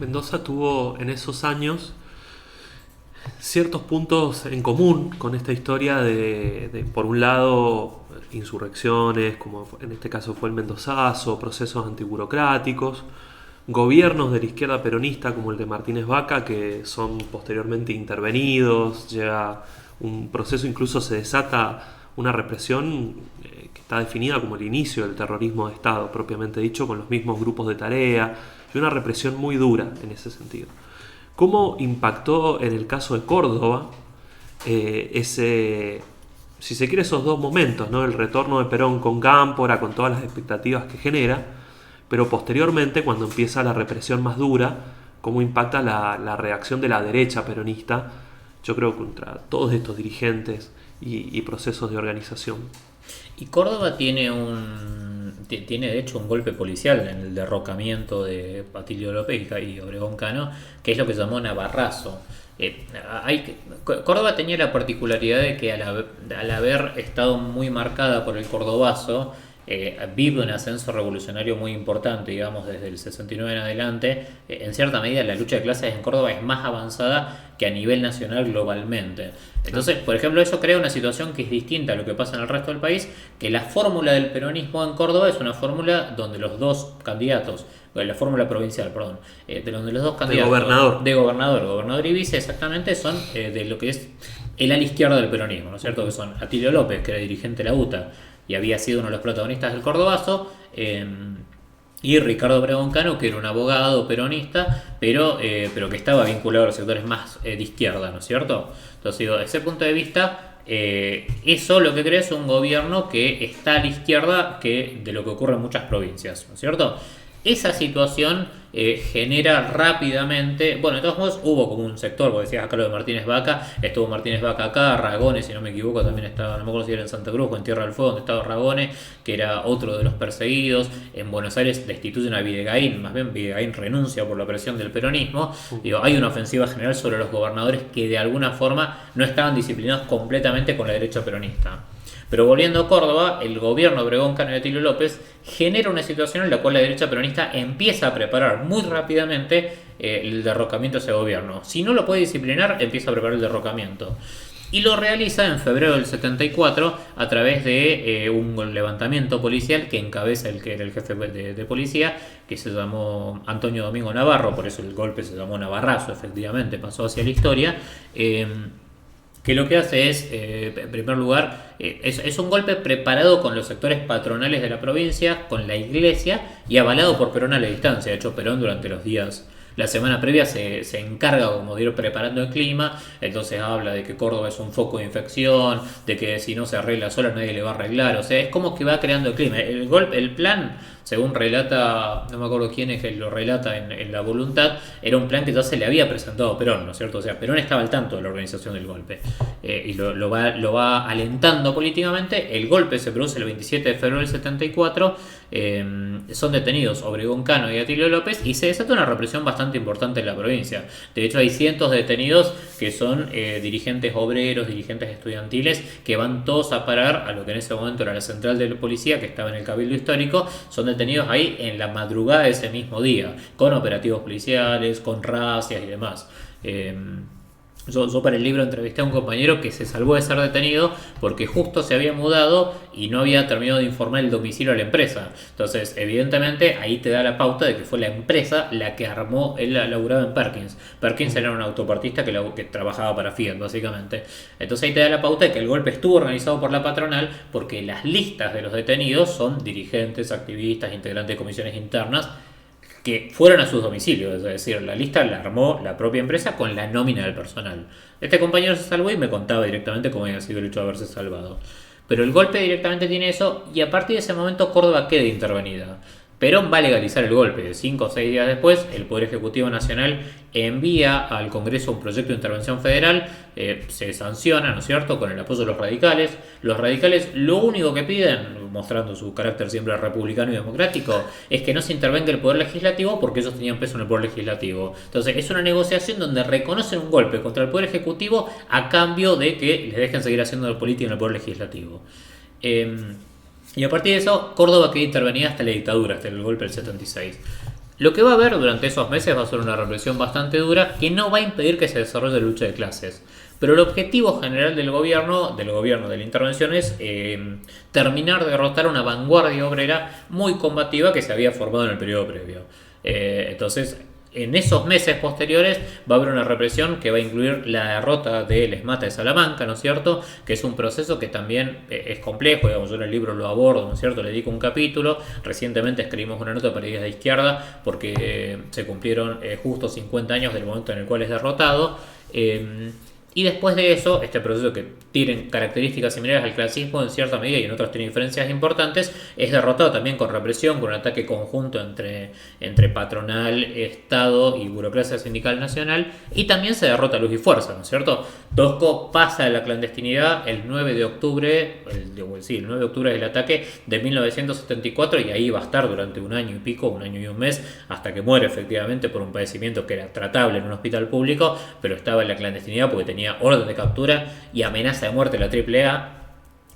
Mendoza tuvo en esos años ciertos puntos en común con esta historia de por un lado, insurrecciones, como en este caso fue el Mendozazo, procesos antiburocráticos, gobiernos de la izquierda peronista como el de Martínez Vaca que son posteriormente intervenidos, llega un proceso, incluso se desata una represión que está definida como el inicio del terrorismo de Estado propiamente dicho, con los mismos grupos de tarea y una represión muy dura en ese sentido. ¿Cómo impactó en el caso de Córdoba si se quiere, esos dos momentos, ¿no? El retorno de Perón con Cámpora, con todas las expectativas que genera, pero posteriormente, cuando empieza la represión más dura, cómo impacta la reacción de la derecha peronista, yo creo, contra todos estos dirigentes y procesos de organización? Y Córdoba tiene de hecho un golpe policial en el derrocamiento de Atilio López y Obregón Cano, que es lo que se llamó Navarrazo. Córdoba tenía la particularidad de que al haber estado muy marcada por el cordobazo, vive un ascenso revolucionario muy importante, digamos, desde el 69 en adelante. En cierta medida la lucha de clases en Córdoba es más avanzada que a nivel nacional globalmente. Entonces, por ejemplo, eso crea una situación que es distinta a lo que pasa en el resto del país, que la fórmula del peronismo en Córdoba es una fórmula donde los dos candidatos, la fórmula provincial, perdón, de donde los dos candidatos de gobernador y vice exactamente son de lo que es el ala izquierda del peronismo, ¿no es cierto? Que son Atilio López, que era dirigente de la UTA y había sido uno de los protagonistas del Cordobazo, y Ricardo Obregón Cano, que era un abogado peronista, pero que estaba vinculado a los sectores más de izquierda, ¿no es cierto? Entonces, desde ese punto de vista, eso lo que crea es un gobierno que está a la izquierda de lo que ocurre en muchas provincias, ¿no es cierto? Esa situación genera rápidamente, bueno, de todos modos hubo como un sector, porque decías acá lo de Martínez Vaca, estuvo Martínez Vaca acá, Ragone, si no me equivoco, también estaba, no me acuerdo si era en Santa Cruz o en Tierra del Fuego, donde estaba Ragone, que era otro de los perseguidos. En Buenos Aires destituyen a Videgaín, más bien Videgaín renuncia por la presión del peronismo. Digo, hay una ofensiva general sobre los gobernadores que de alguna forma no estaban disciplinados completamente con la derecha peronista. Pero volviendo a Córdoba, el gobierno de Obregón Cano y Atilio López genera una situación en la cual la derecha peronista empieza a preparar muy rápidamente el derrocamiento de ese gobierno. Si no lo puede disciplinar, empieza a preparar el derrocamiento. Y lo realiza en febrero del 74 a través de un levantamiento policial que encabeza el que era el jefe de policía, que se llamó Antonio Domingo Navarro, por eso el golpe se llamó Navarrazo, efectivamente, pasó hacia la historia. Que lo que hace es, en primer lugar, es un golpe preparado con los sectores patronales de la provincia, con la iglesia y avalado por Perón a la distancia. De hecho, Perón durante los días, la semana previa se encarga como de ir preparando el clima, entonces habla de que Córdoba es un foco de infección, de que si no se arregla sola nadie le va a arreglar, o sea, es como que va creando el clima. El plan, según relata, no me acuerdo quién es que lo relata en La Voluntad, era un plan que ya se le había presentado a Perón, ¿no es cierto? O sea, Perón estaba al tanto de la organización del golpe y lo va alentando políticamente. El golpe se produce el 27 de febrero del 74, son detenidos Obregón Cano y Atilio López y se desata una represión bastante importante en la provincia. De hecho, hay cientos de detenidos que son dirigentes obreros, dirigentes estudiantiles, que van todos a parar a lo que en ese momento era la central de la policía, que estaba en el Cabildo Histórico. Son detenidos ahí en la madrugada de ese mismo día, con operativos policiales, con racias y demás. Yo para el libro entrevisté a un compañero que se salvó de ser detenido porque justo se había mudado y no había terminado de informar el domicilio a la empresa. Entonces, evidentemente, ahí te da la pauta de que fue la empresa la que armó, él laburaba en Perkins. Perkins era un autopartista que trabajaba para Fiat, básicamente. Entonces ahí te da la pauta de que el golpe estuvo organizado por la patronal, porque las listas de los detenidos son dirigentes, activistas, integrantes de comisiones internas, que fueron a sus domicilios, es decir, la lista la armó la propia empresa con la nómina del personal. Este compañero se salvó y me contaba directamente cómo había sido el hecho de haberse salvado. Pero el golpe directamente tiene eso, y a partir de ese momento Córdoba queda intervenida. Perón va a legalizar el golpe. 5 o 6 días después, el Poder Ejecutivo Nacional envía al Congreso un proyecto de intervención federal, se sanciona, ¿no es cierto?, con el apoyo de los radicales. Los radicales lo único que piden, mostrando su carácter siempre republicano y democrático, es que no se intervenga el Poder Legislativo porque ellos tenían peso en el Poder Legislativo. Entonces es una negociación donde reconocen un golpe contra el Poder Ejecutivo a cambio de que les dejen seguir haciendo política en el Poder Legislativo. Y a partir de eso, Córdoba queda intervenida hasta la dictadura, hasta el golpe del 76. Lo que va a haber durante esos meses va a ser una represión bastante dura que no va a impedir que se desarrolle la lucha de clases. Pero el objetivo general del gobierno de la intervención es terminar de derrotar a una vanguardia obrera muy combativa que se había formado en el periodo previo. Entonces, en esos meses posteriores va a haber una represión que va a incluir la derrota del ESMATA de Salamanca, ¿no es cierto? Que es un proceso que también es complejo, digamos, yo en el libro lo abordo, ¿no es cierto? Le dedico un capítulo. Recientemente escribimos una nota para Días de Izquierda porque se cumplieron justo 50 años del momento en el cual es derrotado. Y después de eso, este proceso que tiene características similares al clasismo en cierta medida y en otros tiene diferencias importantes, es derrotado también con represión, con un ataque conjunto entre patronal, Estado y burocracia sindical nacional, y también se derrota a Luz y Fuerza, ¿no es cierto? Tosco pasa a la clandestinidad el 9 de octubre, el 9 de octubre del ataque de 1974, y ahí va a estar durante un año y pico, un año y un mes, hasta que muere efectivamente por un padecimiento que era tratable en un hospital público, pero estaba en la clandestinidad porque tenía orden de captura y amenaza de muerte de la AAA.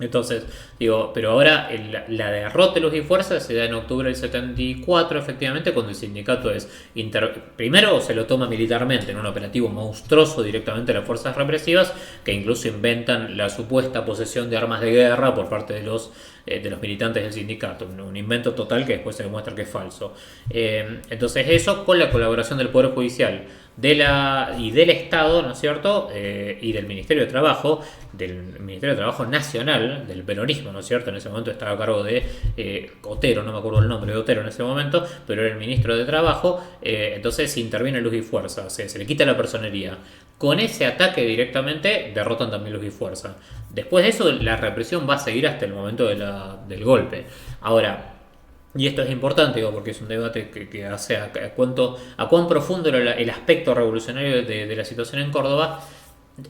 Entonces, pero ahora la derrota de Luz y Fuerza se da en octubre del 74, efectivamente, cuando el sindicato primero se lo toma militarmente en un operativo monstruoso directamente a las fuerzas represivas, que incluso inventan la supuesta posesión de armas de guerra por parte de los militantes del sindicato, un invento total que después se demuestra que es falso. Entonces eso, con la colaboración del Poder Judicial y del Estado, ¿no es cierto?, y del Ministerio de Trabajo Nacional, del peronismo, ¿no es cierto?, en ese momento estaba a cargo de Otero, no me acuerdo el nombre de Otero en ese momento, pero era el ministro de Trabajo. Entonces interviene Luz y Fuerza, se le quita la personería. Con ese ataque directamente derrotan también Luz y Fuerza. Después de eso, la represión va a seguir hasta el momento del golpe. Ahora, Y esto es importante, digo, porque es un debate que hace a cuán profundo era el aspecto revolucionario de la situación en Córdoba.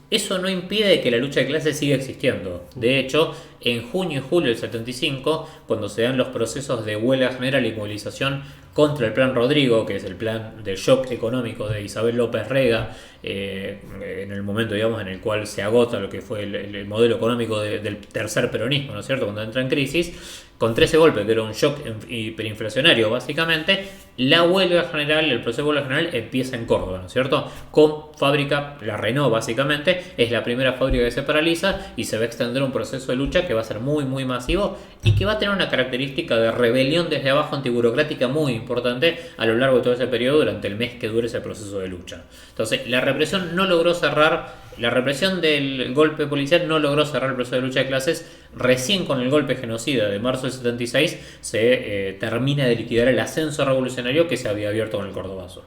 Eso no impide que la lucha de clases siga existiendo. De hecho, en junio y julio del 75, cuando se dan los procesos de huelga general y movilización contra el Plan Rodrigo, que es el plan del shock económico de Isabel López Rega, en el momento, digamos, en el cual se agota lo que fue el modelo económico del tercer peronismo, ¿no es cierto?, cuando entra en crisis, contra ese golpe, que era un shock hiperinflacionario básicamente, la huelga general, el proceso de huelga general empieza en Córdoba, ¿no es cierto?, con fábrica, la Renault básicamente, es la primera fábrica que se paraliza y se va a extender un proceso de lucha que va a ser muy muy masivo y que va a tener una característica de rebelión desde abajo antiburocrática muy importante a lo largo de todo ese periodo durante el mes que dure ese proceso de lucha. Entonces, la represión no logró cerrar, la represión del golpe policial no logró cerrar el proceso de lucha de clases. Recién con el golpe genocida de marzo del 76 se termina de liquidar el ascenso revolucionario que se había abierto con el Cordobazo.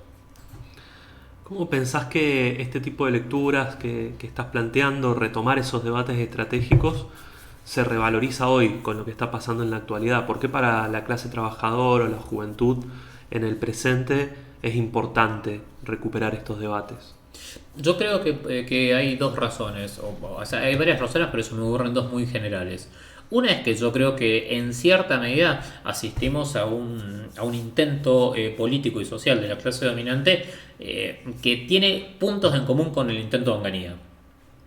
¿Cómo pensás que este tipo de lecturas que estás planteando, retomar esos debates estratégicos, se revaloriza hoy con lo que está pasando en la actualidad? ¿Por qué para la clase trabajadora o la juventud en el presente es importante recuperar estos debates? Yo creo que hay dos razones, o sea, hay varias razones, pero se me ocurren dos muy generales. Una es que yo creo que en cierta medida asistimos a un intento político y social de la clase dominante que tiene puntos en común con el intento de Onganía,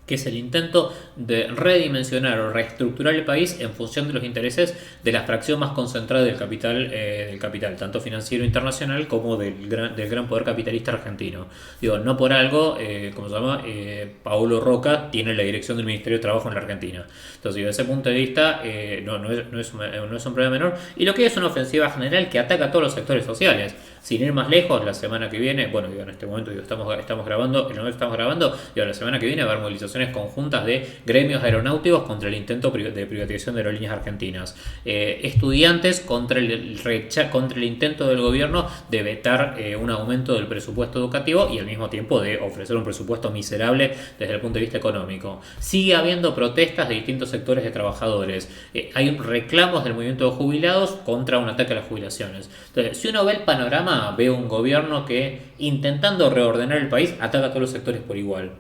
que es el intento de redimensionar o reestructurar el país en función de los intereses de la fracción más concentrada del capital, tanto financiero internacional como del gran poder capitalista argentino. Digo, no por algo, ¿cómo se llama? Paulo Roca tiene la dirección del Ministerio de Trabajo en la Argentina. Entonces, desde ese punto de vista, no es un problema menor. Y lo que es una ofensiva general que ataca a todos los sectores sociales. Sin ir más lejos, la semana que viene, bueno, digo, en este momento estamos grabando, en el momento que estamos grabando, digo, la semana que viene va a haber movilizaciones conjuntas de gremios aeronáuticos contra el intento de privatización de aerolíneas argentinas, estudiantes contra el intento del gobierno de vetar un aumento del presupuesto educativo y al mismo tiempo de ofrecer un presupuesto miserable desde el punto de vista económico. Sigue habiendo protestas de distintos sectores de trabajadores, hay reclamos del movimiento de jubilados contra un ataque a las jubilaciones. Entonces, si uno ve el panorama, ve un gobierno que, intentando reordenar el país, ataca a todos los sectores por igual.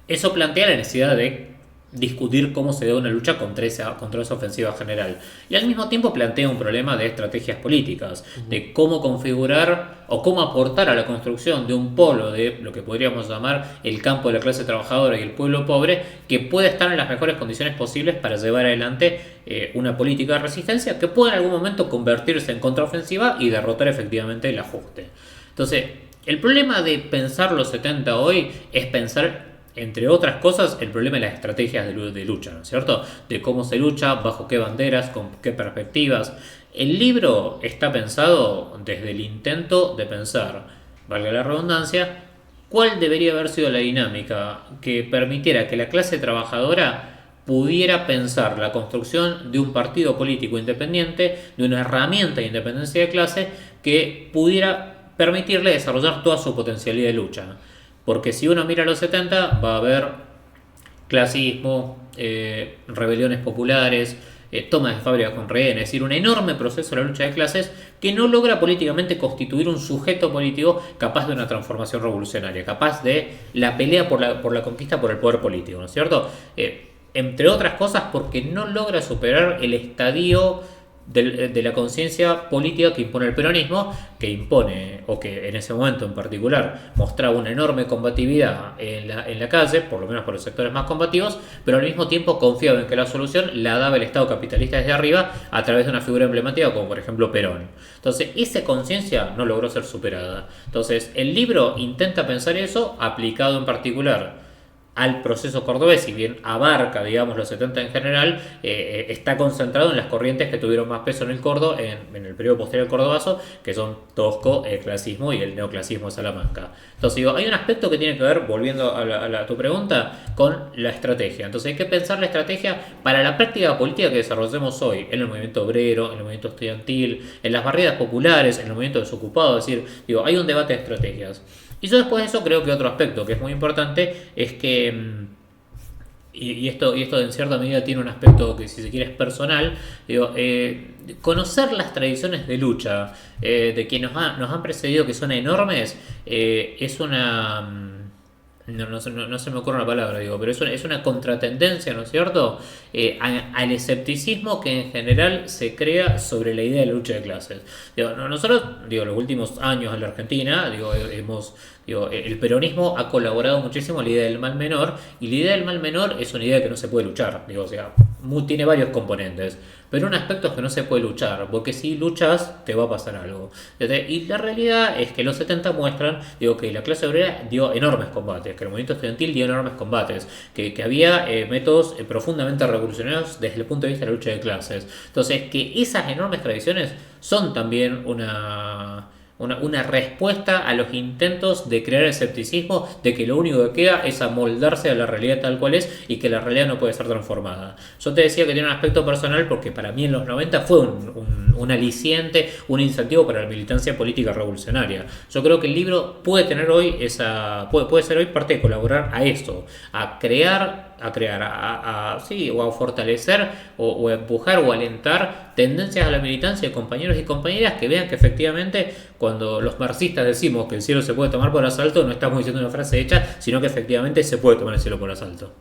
Eso plantea la necesidad de discutir cómo se da una lucha contra esa ofensiva general. Y al mismo tiempo plantea un problema de estrategias políticas, de cómo configurar o cómo aportar a la construcción de un polo de lo que podríamos llamar el campo de la clase trabajadora y el pueblo pobre, que pueda estar en las mejores condiciones posibles para llevar adelante una política de resistencia que pueda en algún momento convertirse en contraofensiva y derrotar efectivamente el ajuste. Entonces, el problema de pensar los 70 hoy es pensar, entre otras cosas, el problema de las estrategias de lucha, ¿no es cierto? De cómo se lucha, bajo qué banderas, con qué perspectivas. El libro está pensado desde el intento de pensar, valga la redundancia, cuál debería haber sido la dinámica que permitiera que la clase trabajadora pudiera pensar la construcción de un partido político independiente, de una herramienta de independencia de clase que pudiera permitirle desarrollar toda su potencialidad de lucha. Porque si uno mira los 70, va a haber clasismo, rebeliones populares, tomas de fábricas con rehenes, es decir, un enorme proceso de la lucha de clases que no logra políticamente constituir un sujeto político capaz de una transformación revolucionaria, capaz de la pelea por la conquista por el poder político, ¿no es cierto? Entre otras cosas porque no logra superar el estadio de la conciencia política que impone el peronismo, que impone, o que en ese momento en particular mostraba una enorme combatividad en la calle, por lo menos por los sectores más combativos, pero al mismo tiempo confiaba en que la solución la daba el Estado capitalista desde arriba a través de una figura emblemática como por ejemplo Perón. Entonces esa conciencia no logró ser superada. Entonces el libro intenta pensar eso aplicado en particular al proceso cordobés, si bien abarca, digamos, los 70 en general, está concentrado en las corrientes que tuvieron más peso en el Córdoba, en el periodo posterior al Cordobazo, que son Tosco, el clasismo y el neoclasismo de Salamanca. Entonces, digo, hay un aspecto que tiene que ver, volviendo a tu pregunta, con la estrategia. Entonces, hay que pensar la estrategia para la práctica política que desarrollemos hoy, en el movimiento obrero, en el movimiento estudiantil, en las barriadas populares, en el movimiento desocupado. Es decir, digo, hay un debate de estrategias. Y yo después de eso creo que otro aspecto que es muy importante es que y esto en cierta medida tiene un aspecto que, si se quiere, es personal. Digo, conocer las tradiciones de lucha de quienes nos han precedido, que son enormes, es una... No se me ocurre una palabra, digo, pero es una contratendencia, ¿no es cierto?, al escepticismo que en general se crea sobre la idea de la lucha de clases. Digo, nosotros, los últimos años en la Argentina, el peronismo ha colaborado muchísimo a la idea del mal menor, y la idea del mal menor es una idea que no se puede luchar, tiene varios componentes, pero un aspecto es que no se puede luchar, porque si luchas te va a pasar algo. Y la realidad es que los 70 muestran, que la clase obrera dio enormes combates, que el movimiento estudiantil dio enormes combates, que había métodos profundamente revolucionarios desde el punto de vista de la lucha de clases. Entonces, que esas enormes tradiciones son también una respuesta a los intentos de crear escepticismo, de que lo único que queda es amoldarse a la realidad tal cual es, y que la realidad no puede ser transformada. Yo te decía que tiene un aspecto personal porque para mí en los 90 fue un aliciente, un incentivo para la militancia política revolucionaria. Yo creo que el libro puede tener hoy puede ser hoy parte de colaborar a esto, a crear, o a fortalecer o a empujar o a alentar tendencias a la militancia de compañeros y compañeras que vean que efectivamente, cuando los marxistas decimos que el cielo se puede tomar por asalto, no estamos diciendo una frase hecha, sino que efectivamente se puede tomar el cielo por asalto.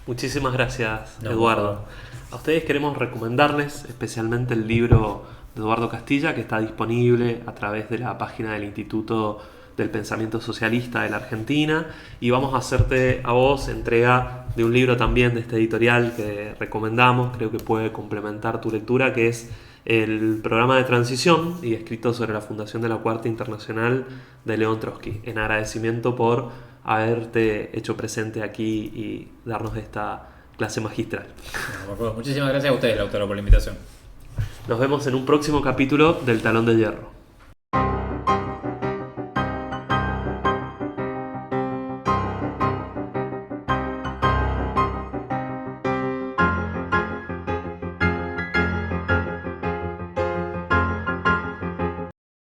Muchísimas gracias, Eduardo. A ustedes queremos recomendarles especialmente el libro de Eduardo Castilla, que está disponible a través de la página del Instituto del Pensamiento Socialista de la Argentina, y vamos a hacerte a vos entrega de un libro también de este editorial que recomendamos, creo que puede complementar tu lectura, que es el Programa de Transición, y escrito sobre la fundación de la Cuarta Internacional de León Trotsky, en agradecimiento por haberte hecho presente aquí y darnos esta clase magistral. Muchísimas gracias a ustedes, Lautaro, por la invitación. Nos vemos en un próximo capítulo del Talón de Hierro.